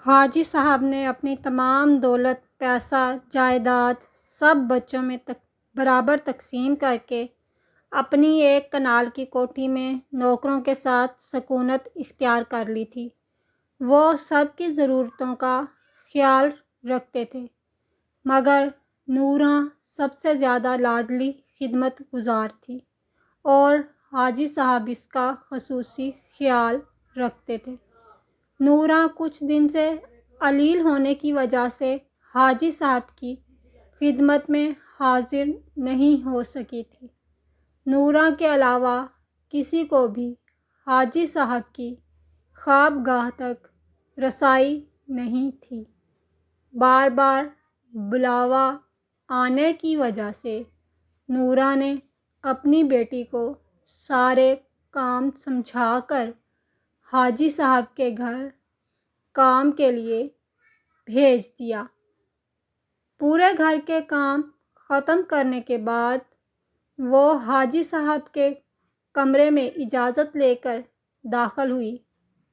حاجی صاحب نے اپنی تمام دولت، پیسہ، جائیداد سب بچوں میں برابر تقسیم کر کے اپنی ایک کنال کی کوٹھی میں نوکروں کے ساتھ سکونت اختیار کر لی تھی۔ وہ سب کی ضرورتوں کا خیال رکھتے تھے، مگر نورہاں سب سے زیادہ لاڈلی خدمت گزار تھی اور حاجی صاحب اس کا خصوصی خیال رکھتے تھے۔ نورہاں کچھ دن سے علیل ہونے کی وجہ سے حاجی صاحب کی خدمت میں حاضر نہیں ہو سکی تھی۔ نورہاں کے علاوہ کسی کو بھی حاجی صاحب کی خوابگاہ تک رسائی نہیں تھی۔ بار بار بلاوا آنے کی وجہ سے نورہاں نے اپنی بیٹی کو سارے کام سمجھا کر حاجی صاحب کے گھر کام کے لیے بھیج دیا۔ پورے گھر کے کام ختم کرنے کے بعد وہ حاجی صاحب کے کمرے میں اجازت لے کر داخل ہوئی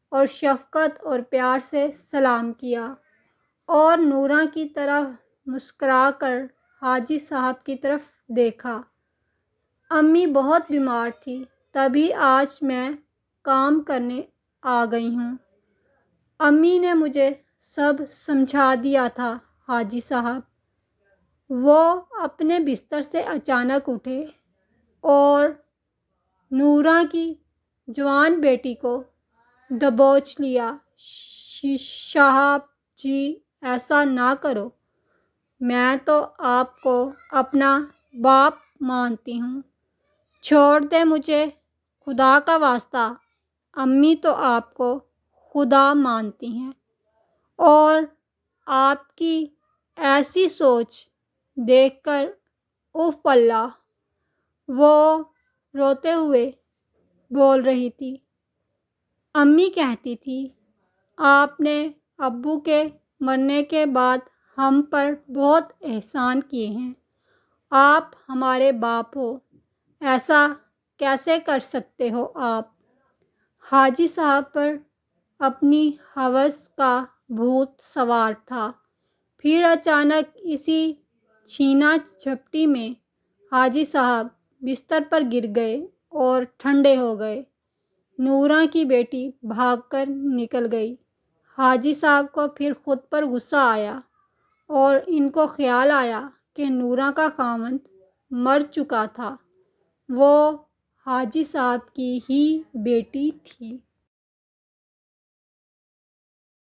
اور شفقت اور پیار سے سلام کیا اور نورہاں کی طرف مسکرا کر حاجی صاحب کی طرف دیکھا۔ امی بہت بیمار تھی، تبھی آج میں کام کرنے آ گئی ہوں۔ امی نے مجھے سب سمجھا دیا تھا حاجی صاحب۔ وہ اپنے بستر سے اچانک اٹھے اور نورہاں کی جوان بیٹی کو دبوچ لیا۔ صاحب جی ایسا نہ کرو، میں تو آپ کو اپنا باپ مانتی ہوں، چھوڑ دیں مجھے، خدا کا واسطہ۔ امی تو آپ کو خدا مانتی ہیں اور آپ کی ایسی سوچ دیکھ کر اف اللہ، وہ روتے ہوئے بول رہی تھی۔ امی کہتی تھی آپ نے ابو کے مرنے کے بعد ہم پر بہت احسان کیے ہیں، آپ ہمارے باپ ہو، ایسا کیسے کر سکتے ہو آپ؟ حاجی صاحب پر اپنی ہوس کا بھوت سوار تھا۔ پھر اچانک اسی چھینا جھپٹی میں حاجی صاحب بستر پر گر گئے اور ٹھنڈے ہو گئے۔ نورہاں کی بیٹی بھاگ کر نکل گئی۔ حاجی صاحب کو پھر خود پر غصہ آیا اور ان کو خیال آیا کہ نورہاں کا خاوند مر چکا تھا، وہ حاجی صاحب کی ہی بیٹی تھی۔